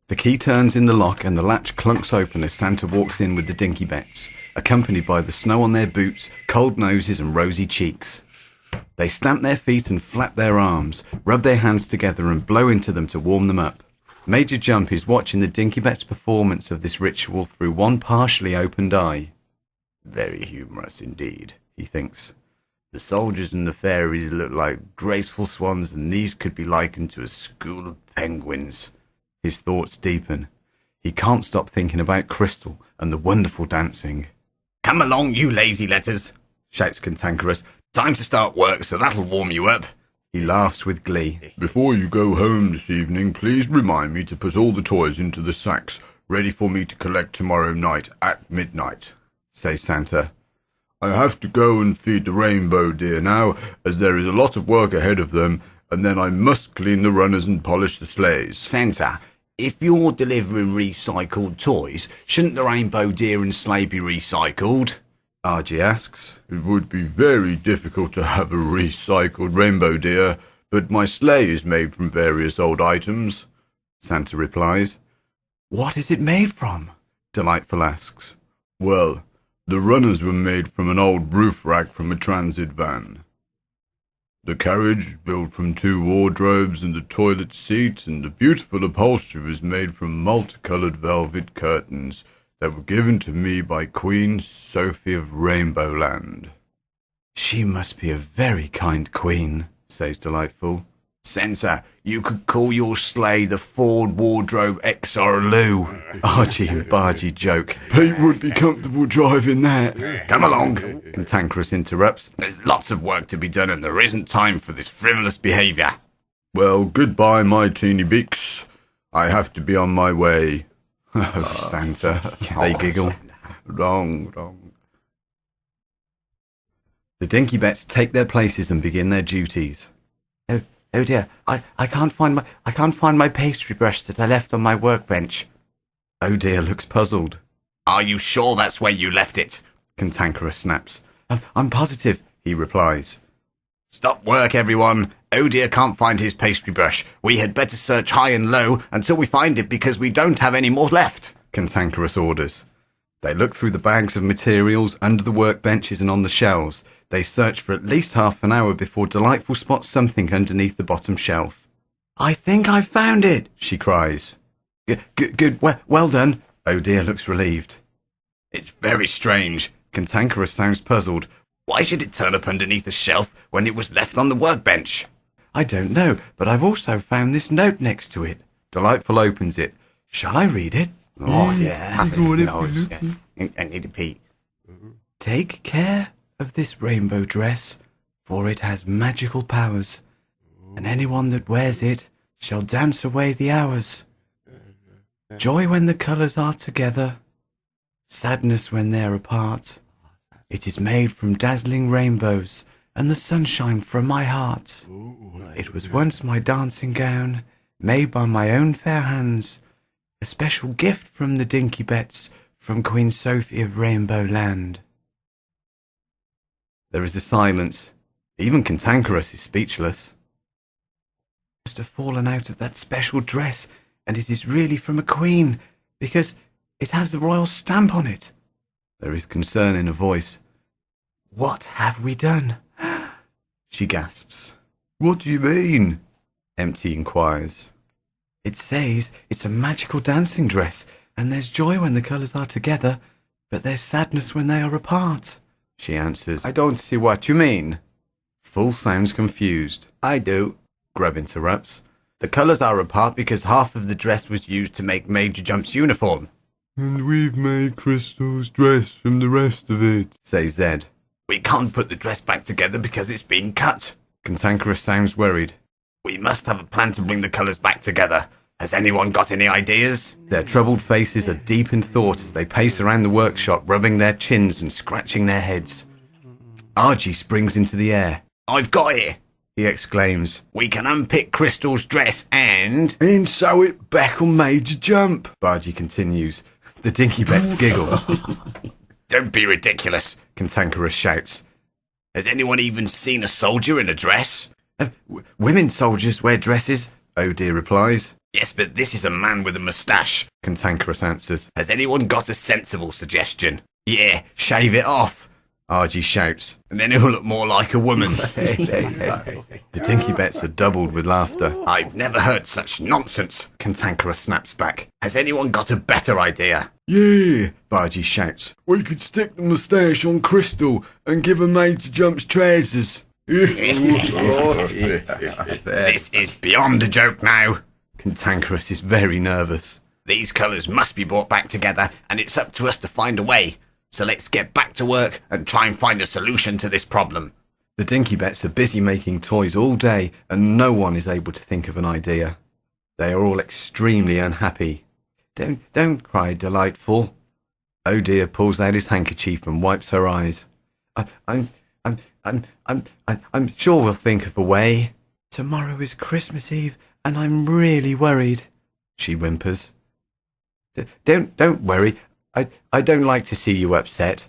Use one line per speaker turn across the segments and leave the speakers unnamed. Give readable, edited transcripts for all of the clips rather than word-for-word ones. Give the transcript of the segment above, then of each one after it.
The key turns in the lock and the latch clunks open as Santa walks in with the Dinkybets, accompanied by the snow on their boots, cold noses and rosy cheeks. They stamp their feet and flap their arms, rub their hands together and blow into them to warm them up. Major Jump is watching the Dinkybets' performance of this ritual through one partially opened eye. Very humorous indeed, he thinks. The soldiers and the fairies look like graceful swans, and these could be likened to a school of penguins. His thoughts deepen. He can't stop thinking about Crystal and the wonderful dancing. "Come along, you lazy letters," shouts Cantankerous. "Time to start work, so that'll warm you up." He laughs with glee.
"Before you go home this evening, please remind me to put all the toys into the sacks, ready for me to collect tomorrow night at midnight," says Santa. "I have to go and feed the rainbow deer now, as there is a lot of work ahead of them, and then I must clean the runners and polish the sleighs."
"Santa, if you're delivering recycled toys, shouldn't the rainbow deer and sleigh be recycled?" Archie asks.
"It would be very difficult to have a recycled rainbow deer, but my sleigh is made from various old items,"
Santa replies. "What is it made from?" Delightful asks.
"Well, the runners were made from an old roof rack from a transit van. The carriage built from 2 wardrobes and the toilet seat, and the beautiful upholstery was made from multicolored velvet curtains that were given to me by Queen Sophie of Rainbow Land."
"She must be a very kind queen," says Delightful. "Santa, you could call your sleigh the Ford Wardrobe XR-Loo," Archie and Bargy joke.
"Pete would be comfortable driving that."
"Come along," Cantankerous interrupts. "There's lots of work to be done and there isn't time for this frivolous behaviour."
"Well, goodbye, my teeny beaks. I have to be on my way."
"Oh, Santa," they giggle.
Wrong.
The Dinkybets take their places and begin their duties. Oh dear, I can't find my pastry brush that I left on my workbench." Oh dear looks puzzled. "Are you sure that's where you left it?" Cantankerous snaps. I'm positive," he replies. "Stop work, everyone. Oh dear can't find his pastry brush. We had better search high and low until we find it, because we don't have any more left," Cantankerous orders. They look through the bags of materials, under the workbenches and on the shelves. They search for at least half an hour before Delightful spots something underneath the bottom shelf. "I think I've found it," she cries. Good, well done." Oh dear looks relieved. "It's very strange." Cantankerous sounds puzzled. "Why should it turn up underneath a shelf when it was left on the workbench?" "I don't know, but I've also found this note next to it." Delightful opens it. "Shall I read it?" "Oh, yeah. I need to pee." "Take care of this rainbow dress, for it has magical powers, and anyone that wears it shall dance away the hours. Joy when the colours are together, sadness when they're apart. It is made from dazzling rainbows and the sunshine from my heart. It was once my dancing gown, made by my own fair hands, a special gift from the Dinkybets, from Queen Sophie of Rainbow Land." There is a silence. Even Cantankerous is speechless. "It must have fallen out of that special dress, and it is really from a queen, because it has the royal stamp on it." There is concern in her voice. "What have we done?" she gasps.
"What do you mean?"
Empty inquires. "It says it's a magical dancing dress, and there's joy when the colours are together, but there's sadness when they are apart," she answers. "I don't see what you mean." Fool sounds confused. "I do," Grub interrupts. "The colours are apart because half of the dress was used to make Major Jump's uniform."
"And we've made Crystal's dress from the rest of it,"
says Zed. "We can't put the dress back together because it's been cut." Cantankerous sounds worried. "We must have a plan to bring the colours back together. Has anyone got any ideas?" Their troubled faces are deep in thought as they pace around the workshop, rubbing their chins and scratching their heads. Archie springs into the air. "I've got it!" he exclaims. "We can unpick Crystal's dress and sew it back on Major Jump," Bargy continues. The Dinkybets giggle. "Don't be ridiculous," Cantankerous shouts. "Has anyone even seen a soldier in a dress?" Women soldiers wear dresses," Oh dear replies. Yes, but this is a man with a moustache, Cantankerous answers. Has anyone got a sensible suggestion? Yeah, shave it off, Argy shouts, and then he'll look more like a woman. The Dinkybets are doubled with laughter. I've never heard such nonsense, Cantankerous snaps back. Has anyone got a better idea?
Yeah,
Bargy shouts.
we could stick the moustache on Crystal and give her Major Jump's trousers.
This is beyond a joke now. Cantankerous is very nervous. These colours must be brought back together, and it's up to us to find a way. So let's get back to work and try and find a solution to this problem. The Dinkybets are busy making toys all day, and no one is able to think of an idea. They are all extremely unhappy. Don't cry, Delightful. Oh dear pulls out his handkerchief and wipes her eyes. I'm sure we'll think of a way. Tomorrow is Christmas Eve, and I'm really worried, she whimpers. Don't worry. I don't like to see you upset.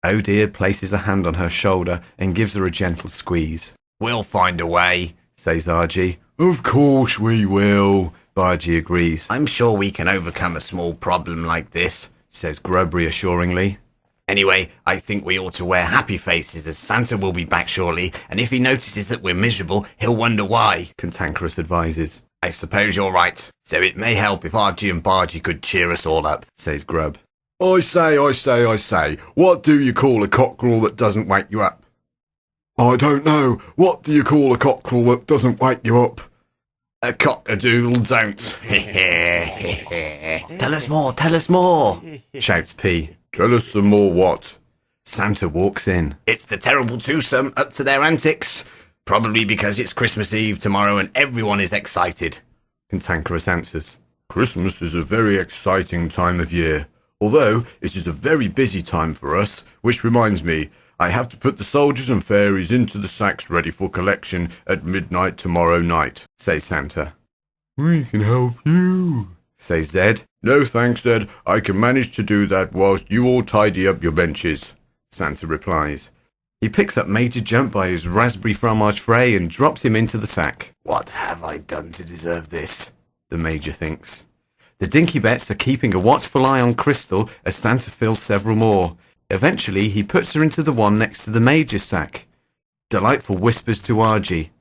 Oh dear places a hand on her shoulder and gives her a gentle squeeze. We'll find a way, says Argy.
Of course we will,
Bargy agrees. I'm sure we can overcome a small problem like this, says Grub reassuringly. Anyway, I think we ought to wear happy faces as Santa will be back shortly, and if he notices that we're miserable, he'll wonder why, Cantankerous advises. I suppose you're right, so it may help if Argy and Bargy could cheer us all up, says Grub.
I say, what do you call a cockerel that doesn't wake you up? I don't know. What do you call a cockerel that doesn't wake you up?
A cock-a-doodle don't. Tell us more, shouts P.
Tell us some more what?
Santa walks in. It's the terrible twosome up to their antics. Probably because it's Christmas Eve tomorrow and everyone is excited, Cantankerous answers.
Christmas is a very exciting time of year, although it is a very busy time for us, which reminds me, I have to put the soldiers and fairies into the sacks ready for collection at midnight tomorrow night, says Santa.
We can help you,
says Zed.
No thanks, Zed. I can manage to do that whilst you all tidy up your benches, Santa replies.
He picks up Major Jump by his raspberry fromage fray and drops him into the sack. What have I done to deserve this? The Major thinks. The Dinkybets are keeping a watchful eye on Crystal as Santa fills several more. Eventually, he puts her into the one next to the Major's sack. Delightful whispers to Argy.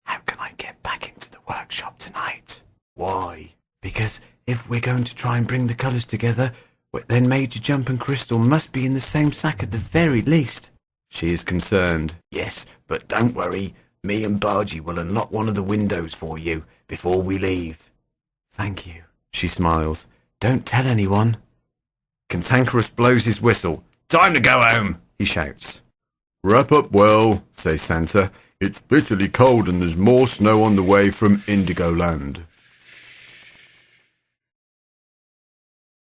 How can I get back into the workshop tonight? Why? Because if we're going to try and bring the colours together, then Major Jump and Crystal must be in the same sack at the very least. She is concerned. Yes, but don't worry. Me and Bargy will unlock one of the windows for you before we leave. Thank you, she smiles. Don't tell anyone. Cantankerous blows his whistle. Time to go home, he shouts.
Wrap up well, says Santa. It's bitterly cold and there's more snow on the way from Indigo Land.